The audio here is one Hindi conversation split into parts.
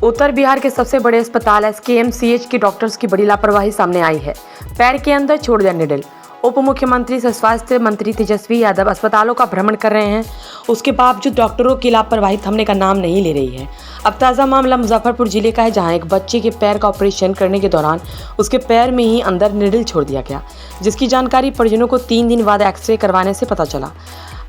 उत्तर बिहार के सबसे बड़े अस्पताल एसकेएमसीएच के डॉक्टर्स की बड़ी लापरवाही सामने आई है। पैर के अंदर छोड़ दिया निडल। उप मुख्यमंत्री से स्वास्थ्य मंत्री तेजस्वी यादव अस्पतालों का भ्रमण कर रहे हैं, उसके बावजूद डॉक्टरों की लापरवाही थमने का नाम नहीं ले रही है। अब ताज़ा मामला मुजफ्फरपुर जिले का है, जहां एक बच्चे के पैर का ऑपरेशन करने के दौरान उसके पैर में ही अंदर निडल छोड़ दिया गया, जिसकी जानकारी परिजनों को 3 दिन बाद एक्सरे करवाने से पता चला।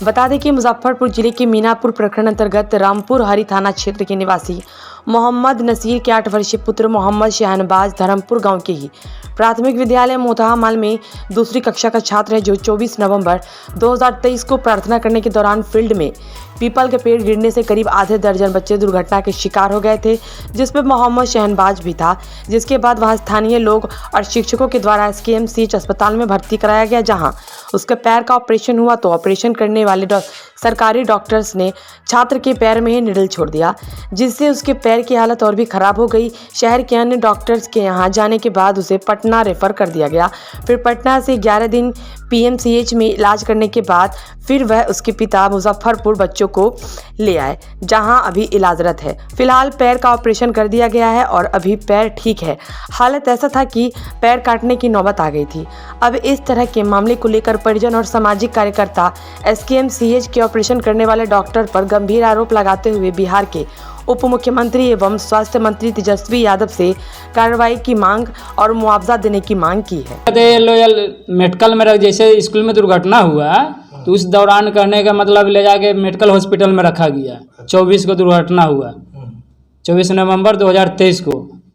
बता दें कि मुजफ्फरपुर जिले के मीनापुर प्रखंड अंतर्गत रामपुर हरी थाना क्षेत्र के निवासी मोहम्मद नसीर के 8 वर्षीय पुत्र मोहम्मद शहनबाज धर्मपुर गांव के ही प्राथमिक विद्यालय मोतहामाल में दूसरी कक्षा का छात्र है, जो 24 नवंबर 2023 को प्रार्थना करने के दौरान फील्ड में पीपल के पेड़ गिरने से करीब आधे दर्जन बच्चे दुर्घटना के शिकार हो गए थे, जिसमें मोहम्मद शहनबाज भी था। जिसके बाद वहां स्थानीय लोग और शिक्षकों के द्वारा एसकेएमसीएच अस्पताल में भर्ती कराया गया, जहां उसके पैर का ऑपरेशन हुआ तो ऑपरेशन करने वाले सरकारी डॉक्टर्स ने छात्र के पैर में ही निडल छोड़ दिया, जिससे उसके पैर की हालत और भी खराब हो गई। शहर के अन्य डॉक्टर्स के यहां जाने के बाद उसे पटना रेफर कर दिया गया। फिर पटना से 11 दिन पीएमसीएच में इलाज करने के बाद फिर वह उसके पिता मुजफ्फरपुर बच्चों को ले आए, जहां अभी इलाजरत है। फिलहाल पैर का ऑपरेशन कर दिया गया है और अभी पैर ठीक है। हालत ऐसा था कि पैर काटने की नौबत आ गई थी। अब इस तरह के मामले को लेकर परिजन और सामाजिक कार्यकर्ता एसकेएमसीएच के ऑपरेशन करने वाले डॉक्टर पर गंभीर आरोप लगाते हुए बिहार के उप मुख्यमंत्री एवं स्वास्थ्य मंत्री तेजस्वी यादव से कार्रवाई की मांग और मुआवजा देने की मांग की है। लोयल मेडिकल में जैसे स्कूल में दुर्घटना हुआ तो उस दौरान करने का मतलब ले जाके मेडिकल हॉस्पिटल में रखा गया। 24 को दुर्घटना हुआ, 24 नवंबर 2023 को।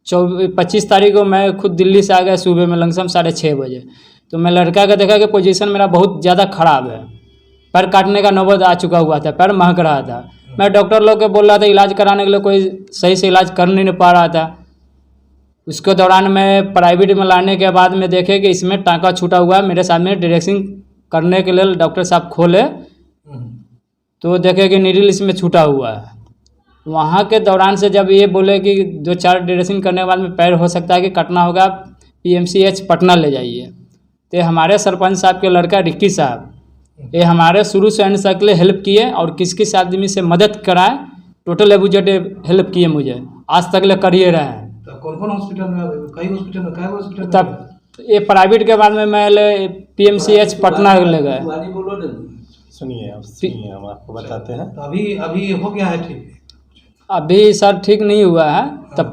25 तारीख को मैं खुद दिल्ली से आ गया सुबह में लमसम 6:30 बजे। तो मैं लड़का का देखा कि पोजीशन मेरा बहुत ज़्यादा ख़राब है, पैर काटने का नौबत आ चुका हुआ था, पैर महक रहा था। मैं डॉक्टर लोग को बोल रहा था इलाज कराने के लिए, कोई सही से इलाज कर नहीं पा रहा था। उसके दौरान मैं प्राइवेट में लाने के बाद में देखे कि इसमें टाँका छूटा हुआ है। मेरे सामने ड्रेसिंग करने के लिए डॉक्टर साहब खोले तो देखे कि नीडल इसमें छूटा हुआ है। वहाँ के दौरान से जब ये बोले कि 2-4 ड्रेसिंग करने के बाद में पैर हो सकता है कि कटना होगा, पीएमसीएच पटना ले जाइए। तो हमारे सरपंच साहब के लड़का रिक्की साहब ये हमारे शुरू से एंड तक ले हेल्प किए और किस किस आदमी से मदद कराए, टोटल एबुजेट हेल्प किए मुझे, आज तक ले करिए रहे हैं। तो कौन-कौन हॉस्पिटल में, कई हॉस्पिटल तब ये प्राइवेट के बाद में मैं पीएमसीएच पटना ले गए। सुनिए हम आपको बताते हैं। तो अभी हो गया है ठीक? अभी सर ठीक नहीं हुआ है। तब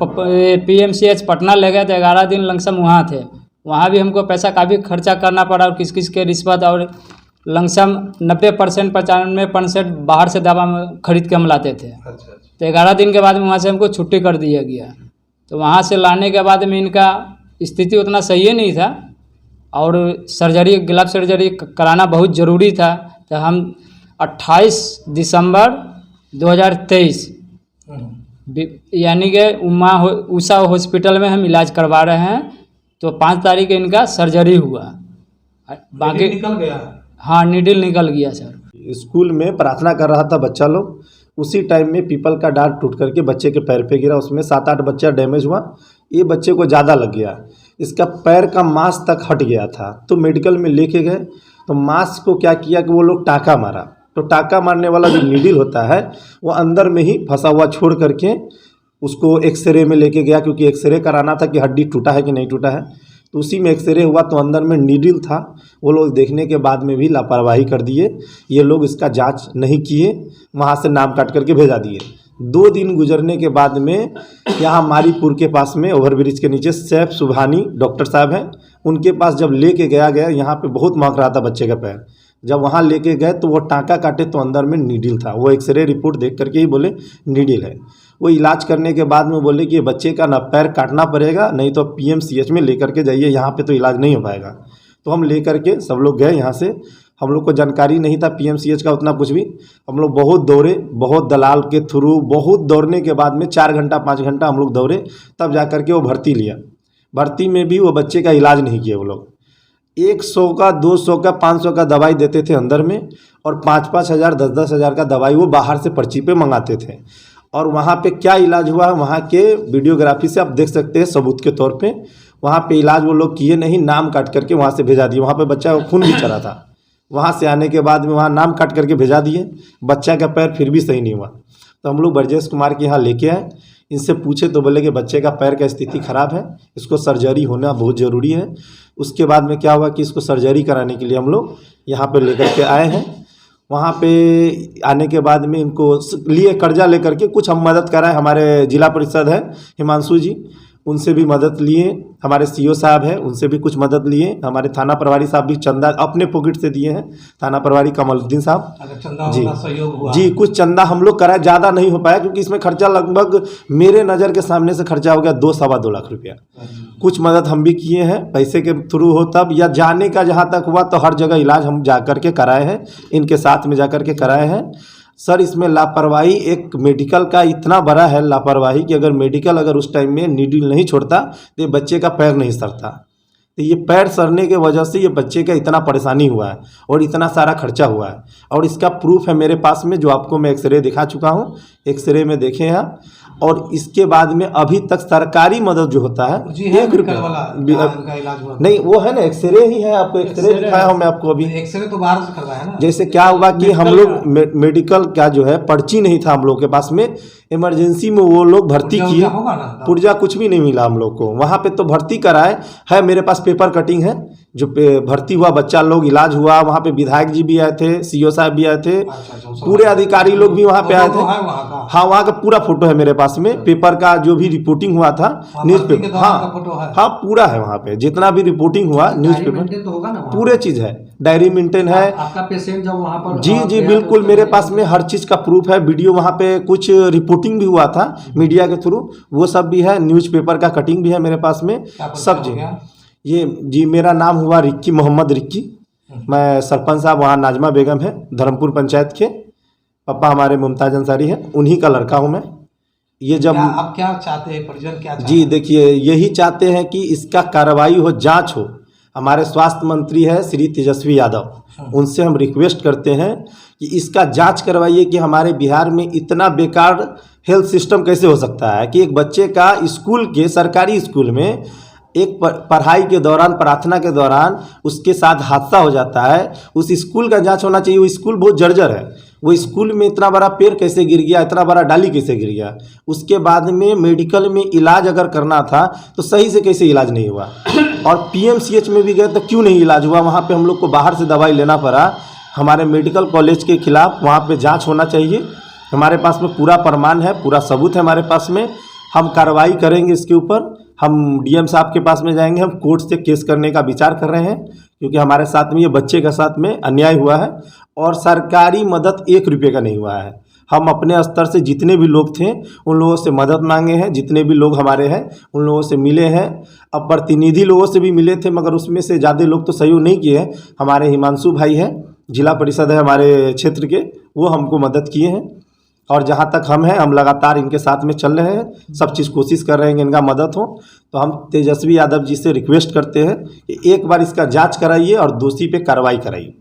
पीएमसीएच पटना ले गए तो 11 दिन लमसम वहाँ थे। वहाँ भी हमको पैसा काफ़ी खर्चा करना पड़ा और किस किस के रिश्वत और लमसम 90% 95% बाहर से दवा खरीद के हम लाते थे। अच्छा। तो 11 दिन के बाद में वहाँ से हमको छुट्टी कर दिया गया। तो वहाँ से लाने के बाद में इनका स्थिति उतना सही नहीं था और सर्जरी, ग्लव सर्जरी कराना बहुत ज़रूरी था। तो हम 28 दिसंबर 2023 यानी कि उषा हॉस्पिटल में हम इलाज करवा रहे हैं। तो 5 तारीख इनका सर्जरी हुआ। बाकी निकल गया। हाँ, नीडल निकल गया सर। स्कूल में प्रार्थना कर रहा था बच्चा लोग, उसी टाइम में पीपल का डाल टूट करके बच्चे के पैर पे गिरा। उसमें 7-8 बच्चा डैमेज हुआ। ये बच्चे को ज़्यादा लग गया, इसका पैर का मांस तक हट गया था। तो मेडिकल में लेके गए तो मांस को क्या किया कि वो लोग टाँका मारा। तो टाँका मारने वाला जो नीडल होता है वो अंदर में ही फंसा हुआ छोड़ करके उसको एक्सरे में लेके गया, क्योंकि एक्सरे कराना था कि हड्डी टूटा है कि नहीं टूटा है। तो उसी में एक्सरे हुआ तो अंदर में नीडल था। वो लोग देखने के बाद में भी लापरवाही कर दिए। ये लोग इसका जांच नहीं किए, वहाँ से नाम काट करके भेजा दिए। 2 दिन गुजरने के बाद में यहाँ मारीपुर के पास में ओवरब्रिज के नीचे सैफ सुबहानी डॉक्टर साहब हैं, उनके पास जब लेके गया यहाँ पे बहुत महक रहा था बच्चे का पैर। जब वहाँ लेके गए तो वो टाँका काटे तो अंदर में नीडल था। वो एक्सरे रिपोर्ट देख करके ही बोले नीडल है। वो इलाज करने के बाद में बोले कि ये बच्चे का ना पैर काटना पड़ेगा, नहीं तो पीएमसीएच में लेकर के जाइए, यहाँ पे तो इलाज नहीं हो पाएगा। तो हम लेकर के सब लोग गए यहाँ से। हम लोग को जानकारी नहीं था पीएमसीएच का उतना कुछ भी। हम लोग बहुत दौड़े, बहुत दलाल के थ्रू बहुत दौड़ने के बाद में 4 घंटा 5 घंटा हम लोग दौड़े, तब जा कर के वो भर्ती लिया। भर्ती में भी वो बच्चे का इलाज नहीं किया। वो लोग 100 का 200 का 500 का दवाई देते थे अंदर में, और 5-5 हज़ार 10-10 हज़ार का दवाई वो बाहर से पर्ची पे मंगाते थे। और वहाँ पे क्या इलाज हुआ है वहाँ के वीडियोग्राफी से आप देख सकते हैं सबूत के तौर पे। वहाँ पे इलाज वो लोग किए नहीं, नाम काट करके वहाँ से भेजा दिए। वहाँ पे बच्चा को खून भी चढ़ा था। वहाँ से आने के बाद में वहाँ नाम काट करके भेजा दिए। बच्चा का पैर फिर भी सही नहीं हुआ। तो हम लोग ब्रजेश कुमार के यहाँ लेके आए। इनसे पूछे तो बोले कि बच्चे का पैर का स्थिति ख़राब है, इसको सर्जरी होना बहुत ज़रूरी है। उसके बाद में क्या हुआ कि इसको सर्जरी कराने के लिए हम लोग यहाँ पे लेकर के आए हैं। वहाँ पे आने के बाद में इनको लिए कर्जा लेकर के कुछ हम मदद कराए। हमारे जिला परिषद है हिमांशु जी, उनसे भी मदद लिए। हमारे सीओ साहब हैं, उनसे भी कुछ मदद लिए। हमारे थाना प्रभारी साहब भी चंदा अपने पॉकेट से दिए हैं, थाना प्रभारी कमलुद्दीन साहब। जी सहयोग हुआ जी, कुछ चंदा हम लोग कराए, ज़्यादा नहीं हो पाया क्योंकि इसमें खर्चा लगभग मेरे नज़र के सामने से खर्चा हो गया 2-2.25 लाख रुपया। कुछ मदद हम भी किए हैं पैसे के थ्रू हो तब, या जाने का जहाँ तक हुआ तो हर जगह इलाज हम जा कर के कराए हैं, इनके साथ में जा कर के कराए हैं। सर इसमें लापरवाही एक मेडिकल का इतना बड़ा है लापरवाही कि अगर मेडिकल अगर उस टाइम में नीडल नहीं छोड़ता तो ये बच्चे का पैर नहीं सड़ता। तो ये पैर सड़ने के वजह से ये बच्चे का इतना परेशानी हुआ है और इतना सारा खर्चा हुआ है। और इसका प्रूफ है मेरे पास में, जो आपको मैं एक्सरे दिखा चुका हूँ, एक्सरे में देखे हैं आप। और इसके बाद में अभी तक सरकारी मदद जो होता है 1 रुपया नहीं, वो है ना एक्सरे ही है, आपको एक्सरे दिखाया हूँ मैं आपको अभी। एक्सरे तो बाहर से करवाया है ना। जैसे क्या हुआ कि हम लोग मेडिकल का जो है पर्ची नहीं था हम लोग के पास में, इमरजेंसी में वो लोग भर्ती किए, पुर्जा कुछ भी नहीं मिला हम लोग को। वहाँ पे तो भर्ती कराए है, मेरे पास पेपर कटिंग है जो भर्ती हुआ बच्चा लोग, इलाज हुआ। वहाँ पे विधायक जी भी आए थे, सीओ साहब भी आए थे, पूरे अधिकारी लोग भी वहाँ पे आए थे। हाँ, वहाँ का पूरा फोटो है मेरे पास में, पेपर का जो भी रिपोर्टिंग हुआ था न्यूज़पेपर। हाँ पूरा है वहाँ पे, जितना भी रिपोर्टिंग हुआ न्यूज़पेपर तो होगा ना, पूरे चीज़ है, डायरी मेंटेन है। आपका पेशेंट जब वहाँ पर जी बिल्कुल, मेरे पास में हर चीज़ का प्रूफ है। वीडियो वहाँ पे कुछ रिपोर्टिंग भी हुआ था मीडिया के थ्रू, वो सब भी है। न्यूज़पेपर का कटिंग भी है मेरे पास में, सब चीज़। ये जी मेरा नाम हुआ रिक्की, मोहम्मद रिक्की। मैं सरपंच साहब वहाँ नाजमा बेगम है धर्मपुर पंचायत के, पापा हमारे मुमताज अंसारी है, उन्हीं का लड़का हूँ मैं। ये जब आप क्या चाहते हैं, परिजन क्या चाहते जी देखिए, यही चाहते हैं कि इसका कार्रवाई हो, जांच हो। हमारे स्वास्थ्य मंत्री है श्री तेजस्वी यादव, उनसे हम रिक्वेस्ट करते हैं कि इसका जांच करवाइए कि हमारे बिहार में इतना बेकार हेल्थ सिस्टम कैसे हो सकता है कि एक बच्चे का स्कूल के, सरकारी स्कूल में एक पढ़ाई के दौरान, प्रार्थना के दौरान उसके साथ हादसा हो जाता है। उस स्कूल का जांच होना चाहिए। वो स्कूल बहुत जर्जर है, वो स्कूल में इतना बड़ा पेड़ कैसे गिर गया, इतना बड़ा डाली कैसे गिर गया। उसके बाद में मेडिकल में इलाज अगर करना था तो सही से कैसे इलाज नहीं हुआ। और PMCH में भी गए तो क्यों नहीं इलाज हुआ, वहाँ पे हम लोग को बाहर से दवाई लेना पड़ा। हमारे मेडिकल कॉलेज के खिलाफ वहाँ पे जांच होना चाहिए। हमारे पास में पूरा प्रमाण है, पूरा सबूत है हमारे पास में। हम कार्रवाई करेंगे इसके ऊपर। हम DM साहब के पास में जाएंगे, हम कोर्ट से केस करने का विचार कर रहे हैं क्योंकि हमारे साथ में ये बच्चे के साथ में अन्याय हुआ है और सरकारी मदद 1 रुपये का नहीं हुआ है। हम अपने स्तर से जितने भी लोग थे उन लोगों से मदद मांगे हैं, जितने भी लोग हमारे हैं उन लोगों से मिले हैं। अब प्रतिनिधि लोगों से भी मिले थे मगर उसमें से ज़्यादा लोग तो सहयोग नहीं किए हैं। हमारे हिमांशु भाई हैं, जिला परिषद है हमारे क्षेत्र के, वो हमको मदद किए हैं। और जहाँ तक हम हैं, हम लगातार इनके साथ में चल रहे हैं, सब चीज़ कोशिश कर रहे हैं कि इनका मदद हो। तो हम तेजस्वी यादव जी से रिक्वेस्ट करते हैं कि एक बार इसका जांच कराइए और दोषी पे कार्रवाई कराइए।